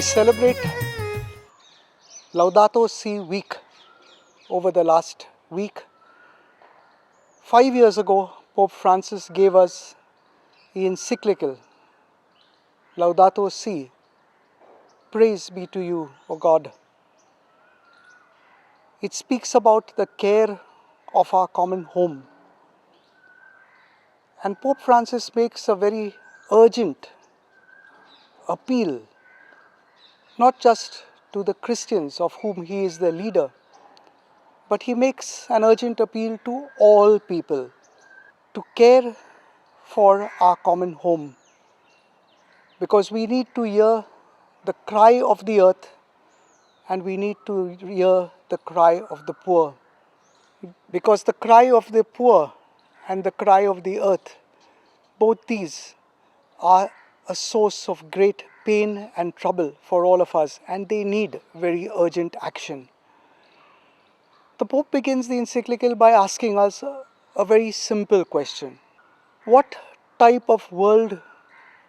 We celebrate Laudato Si week over the last week. 5 years ago, Pope Francis gave us the Encyclical, Laudato Si, praise be to you, O God. It speaks about the care of our common home. And Pope Francis makes a very urgent appeal, not just to the Christians of whom he is the leader, but he makes an urgent appeal to all people to care for our common home, because we need to hear the cry of the earth and we need to hear the cry of the poor, because the cry of the poor and the cry of the earth, both these are a source of great pain and trouble for all of us, and they need very urgent action. The Pope begins the encyclical by asking us a very simple question. What type of world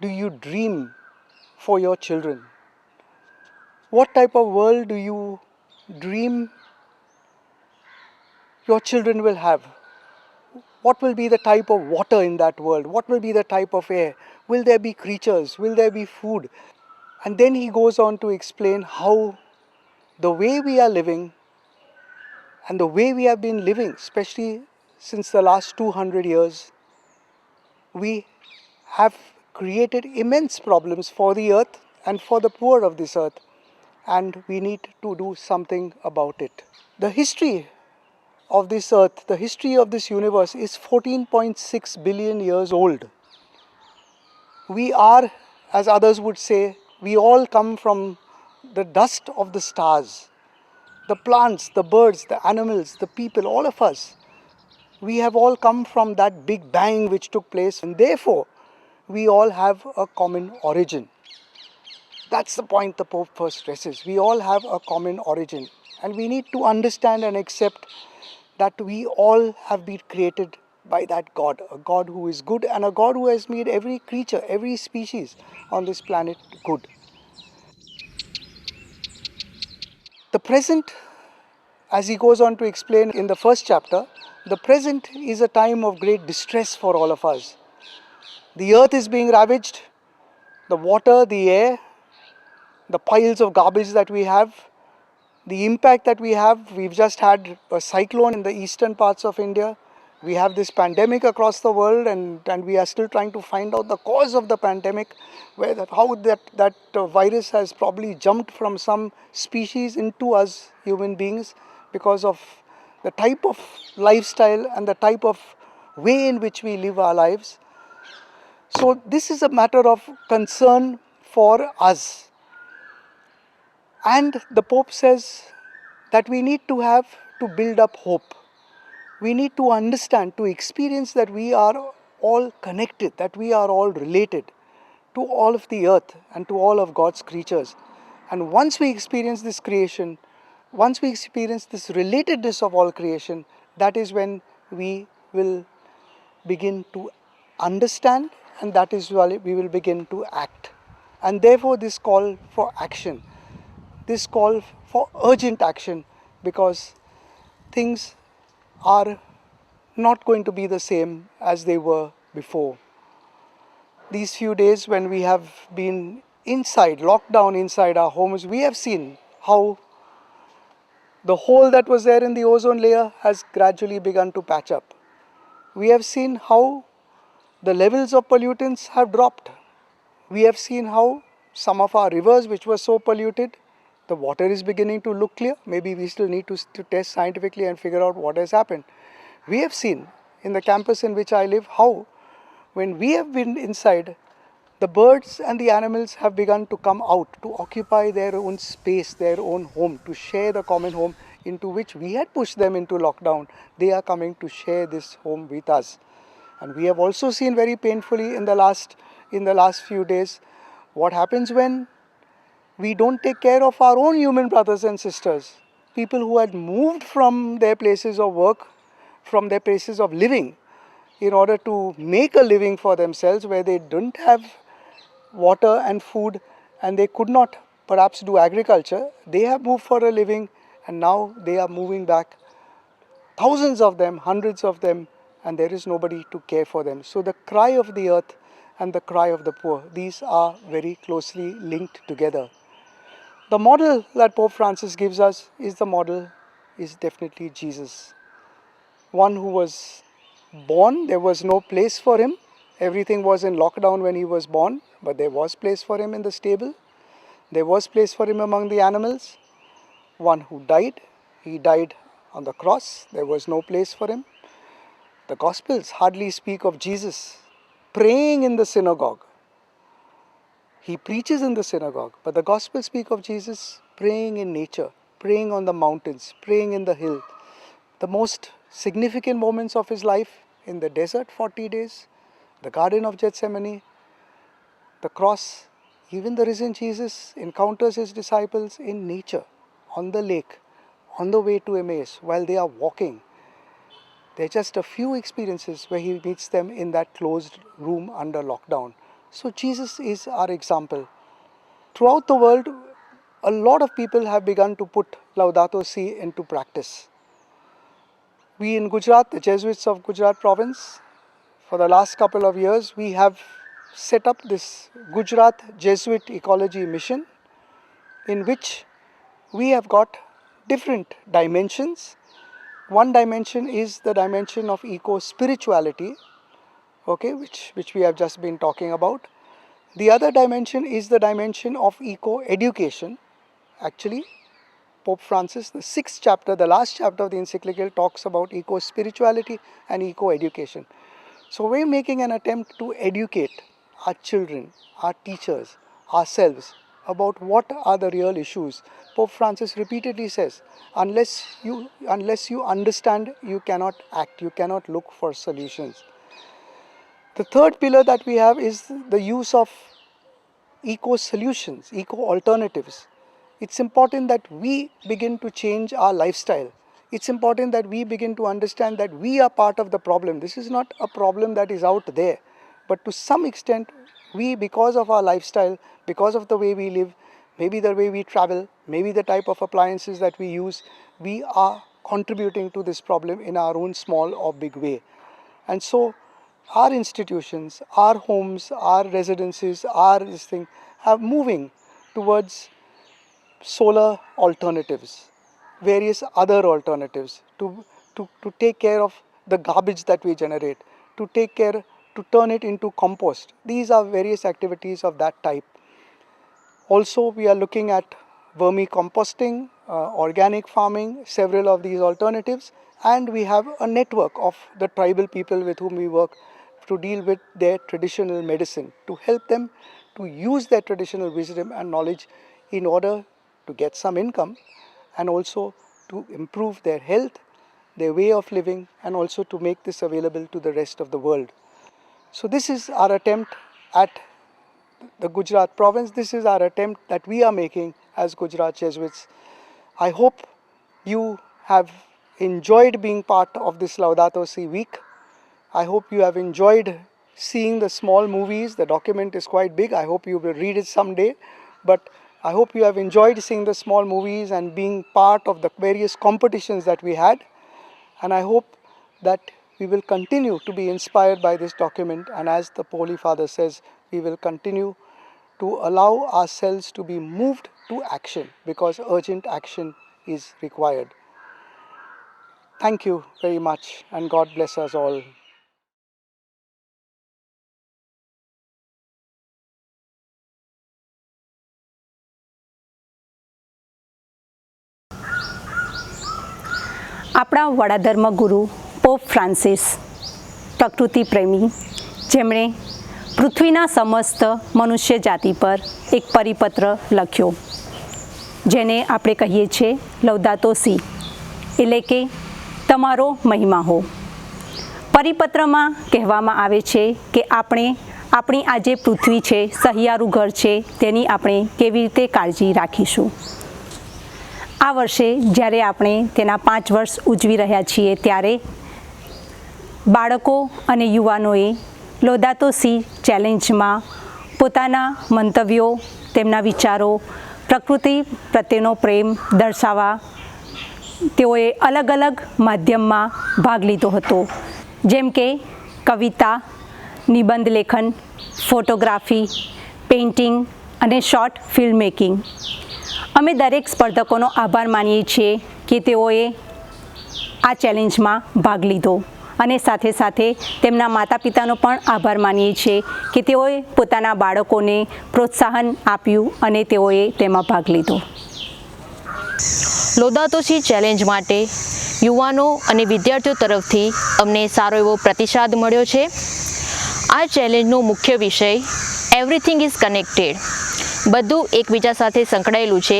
do you dream for your children? What type of world do you dream your children will have? What will be the type of water in that world? What will be the type of air? Will there be creatures? Will there be food? And then he goes on to explain how the way we are living and the way we have been living, especially since the last 200 years, we have created immense problems for the earth and for the poor of this earth, and we need to do something about it. The history of this earth, the history of this universe is 14.6 billion years old. We are, as others would say, we all come from the dust of the stars. The plants, the birds, the animals, the people, all of us, we have all come from that big bang which took place, and therefore we all have a common origin. That's the point the Pope first stresses. We all have a common origin, and we need to understand and accept that we all have been created by that God, a God who is good and a God who has made every creature, every species on this planet good. The present, as he goes on to explain in the first chapter, the present is a time of great distress for all of us. The earth is being ravaged, the water, the air, the piles of garbage that we have, the impact that we have. We've just had a cyclone in the eastern parts of India. We have this pandemic across the world, and we are still trying to find out the cause of the pandemic, how that virus has probably jumped from some species into us human beings because of the type of lifestyle and the type of way in which we live our lives. So this is a matter of concern for us. And the Pope says that we need to build up hope. We need to understand, to experience that we are all connected, that we are all related to all of the earth and to all of God's creatures. And once we experience this creation, once we experience this relatedness of all creation, that is when we will begin to understand, and that is when we will begin to act. And therefore this call for action, this call for urgent action, because things are not going to be the same as they were before. These few days when we have been locked down inside our homes, we have seen how the hole that was there in the ozone layer has gradually begun to patch up. We have seen how the levels of pollutants have dropped. We have seen how some of our rivers which were so polluted, the water is beginning to look clear. Maybe we still need to test scientifically and figure out what has happened. We have seen in the campus in which I live how when we have been inside, the birds and the animals have begun to come out to occupy their own space, their own home, to share the common home into which we had pushed them into lockdown. They are coming to share this home with us. And we have also seen very painfully in the last few days what happens when we don't take care of our own human brothers and sisters. People who had moved from their places of work, from their places of living, in order to make a living for themselves, where they didn't have water and food and they could not perhaps do agriculture, they have moved for a living, and now they are moving back. Thousands of them, hundreds of them, and there is nobody to care for them. So the cry of the earth and the cry of the poor, these are very closely linked together. The model that Pope Francis gives us is definitely Jesus. One who was born, there was no place for him. Everything was in lockdown when he was born, but there was place for him in the stable. There was place for him among the animals. One who died, he died on the cross. There was no place for him. The Gospels hardly speak of Jesus praying in the synagogue. He preaches in the synagogue, but the Gospels speak of Jesus praying in nature, praying on the mountains, praying in the hill. The most significant moments of his life in the desert, 40 days, the Garden of Gethsemane, the cross. Even the risen Jesus encounters his disciples in nature, on the lake, on the way to Emmaus, while they are walking. There are just a few experiences where he meets them in that closed room under lockdown. So Jesus is our example. Throughout the world, a lot of people have begun to put Laudato Si into practice. We in Gujarat, the Jesuits of Gujarat province, for the last couple of years, we have set up this Gujarat Jesuit Ecology Mission, in which we have got different dimensions. One dimension is the dimension of eco-spirituality, okay, which we have just been talking about. The other dimension is the dimension of eco-education. Actually, Pope Francis, the 6th chapter, the last chapter of the Encyclical, talks about eco-spirituality and eco-education. So we're making an attempt to educate our children, our teachers, ourselves about what are the real issues. Pope Francis repeatedly says, unless you understand, you cannot act, you cannot look for solutions. The third pillar that we have is the use of eco-solutions, eco-alternatives. It's important that we begin to change our lifestyle. It's important that we begin to understand that we are part of the problem. This is not a problem that is out there, but to some extent, we, because of our lifestyle, because of the way we live, maybe the way we travel, maybe the type of appliances that we use, we are contributing to this problem in our own small or big way. And so our institutions, our homes, our residences, are moving towards solar alternatives, various other alternatives to take care of the garbage that we generate, to turn it into compost. These are various activities of that type. Also, we are looking at vermicomposting, organic farming, several of these alternatives, and we have a network of the tribal people with whom we work to deal with their traditional medicine, to help them to use their traditional wisdom and knowledge in order to get some income, and also to improve their health, their way of living, and also to make this available to the rest of the world. So this is our attempt at the Gujarat province. This is our attempt that we are making as Gujarat Jesuits. I hope you have enjoyed being part of this Laudato Si week. I hope you have enjoyed seeing the small movies. The document is quite big. I hope you will read it someday. But I hope you have enjoyed seeing the small movies and being part of the various competitions that we had. And I hope that we will continue to be inspired by this document. And as the Holy Father says, we will continue to allow ourselves to be moved to action, because urgent action is required. Thank you very much, and God bless us all. આપણા વડાધર્મ ગુરુ pop Francis પ્રકૃતિ પ્રેમી, જેમણે પૃથ્વીના સમસ્ત મનુષ્ય જાતિ પર એક પરિપત્ર લખ્યો, જેને આપણે કહીએ છીએ લૌદાતો સી, એટલે કે તમારો મહિમા હો. પરિપત્રમાં કહેવામાં આવે છે કે આપણે આપણી આ જે પૃથ્વી છે, સહિયારું ઘર છે, તેની આપણે કેવી રીતે કાળજી રાખીશું. આ વર્ષે જ્યારે આપણે તેના 5 વર્ષ ઉજવી રહ્યા છીએ, ત્યારે બાળકો અને યુવાનોએ લૌદાતો સી ચેલેન્જમાં પોતાના મંતવ્યો, તેમના વિચારો પ્રકૃતિ પ્રત્યેનો પ્રેમ દર્શાવવા તેઓએ અલગ અલગ માધ્યમમાં ભાગ લીધો હતો, જેમ કે કવિતા, નિબંધ લેખન, ફોટોગ્રાફી, પેઇન્ટિંગ અને શોર્ટ ફિલ્મ મેકિંગ. અમે દરેક સ્પર્ધકોનો આભાર માનીએ છીએ કે તેઓએ આ ચેલેન્જમાં ભાગ લીધો અને સાથે સાથે તેમના માતા પિતાનો પણ આભાર માનીએ છીએ કે તેઓએ પોતાના બાળકોને પ્રોત્સાહન આપ્યું અને તેઓએ તેમાં ભાગ લીધો. લોદાતો સી ચેલેન્જ માટે યુવાનો અને વિદ્યાર્થીઓ તરફથી અમને સારો એવો પ્રતિસાદ મળ્યો છે. આ ચેલેન્જનો મુખ્ય વિષય એવરીથિંગ ઇઝ કનેક્ટેડ, બધું એકબીજા સાથે સંકળાયેલું છે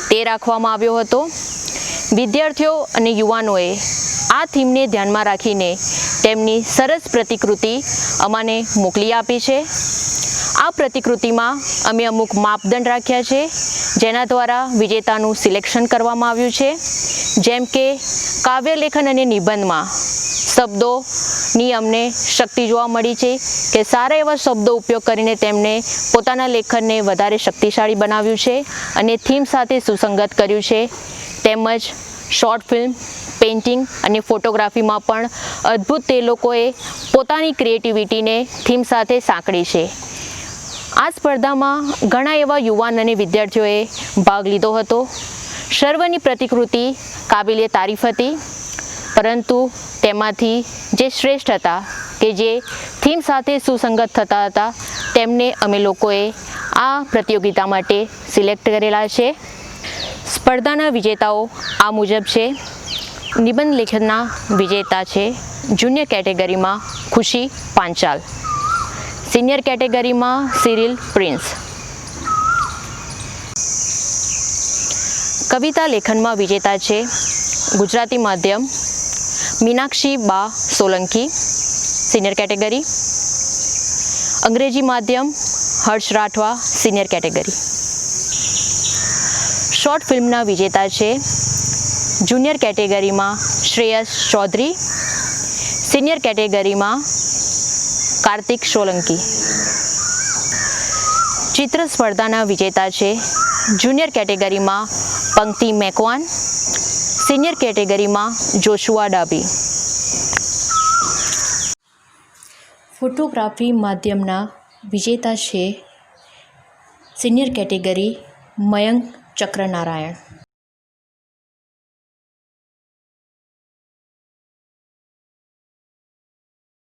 તે રાખવામાં આવ્યો હતો. વિદ્યાર્થીઓ અને યુવાનોએ આ થીમને ધ્યાનમાં રાખીને તેમની સરસ પ્રતિકૃતિ અમને મોકલી આપી છે. આ પ્રતિકૃતિમાં અમે અમુક માપદંડ રાખ્યા છે જેના દ્વારા વિજેતાનું સિલેક્શન કરવામાં આવ્યું છે. જેમ કે કાવ્ય લેખન અને નિબંધમાં શબ્દોની અમને શક્તિ જોવા મળી છે કે સારા એવા શબ્દો ઉપયોગ કરીને તેમણે પોતાના લેખનને વધારે શક્તિશાળી બનાવ્યું છે અને થીમ સાથે સુસંગત કર્યું છે. તેમજ શોર્ટ ફિલ્મ, પેઇન્ટિંગ અને ફોટોગ્રાફીમાં પણ અદ્ભુત તે લોકોએ પોતાની ક્રિએટિવિટીને થીમ સાથે સાંકળી છે. આ સ્પર્ધામાં ઘણા એવા યુવાન અને વિદ્યાર્થીઓએ ભાગ લીધો હતો. સર્વની પ્રતિકૃતિ કાબિલે તારીફ હતી, પરંતુ તેમાંથી જે શ્રેષ્ઠ હતા કે જે થીમ સાથે સુસંગત થતા હતા તેમને અમે લોકોએ આ પ્રતિયોગિતા માટે સિલેક્ટ કરેલા છે. સ્પર્ધાના વિજેતાઓ આ મુજબ છે. નિબંધ લેખનના વિજેતા છે જુનિયર કેટેગરીમાં ખુશી પાંચાલ, સિનિયર કેટેગરીમાં સિરિલ પ્રિન્સ. કવિતા લેખનમાં વિજેતા છે ગુજરાતી માધ્યમ મીનાક્ષી બા સોલંકી, સિનિયર કેટેગરી. અંગ્રેજી માધ્યમ હર્ષ રાઠવા, સિનિયર કેટેગરી. શોર્ટ ફિલ્મના વિજેતા છે જુનિયર કેટેગરીમાં શ્રેયસ ચૌધરી, સિનિયર કેટેગરીમાં કાર્તિક સોલંકી. ચિત્ર સ્પર્ધાના વિજેતા છે જુનિયર કેટેગરીમાં પંક્તિ મેકવાન, સિનિયર કેટેગરીમાં જોશુઆ ડાબી. ફોટોગ્રાફી માધ્યમના વિજેતા છે સિનિયર કેટેગરી મયંક ચક્રનારાયણ.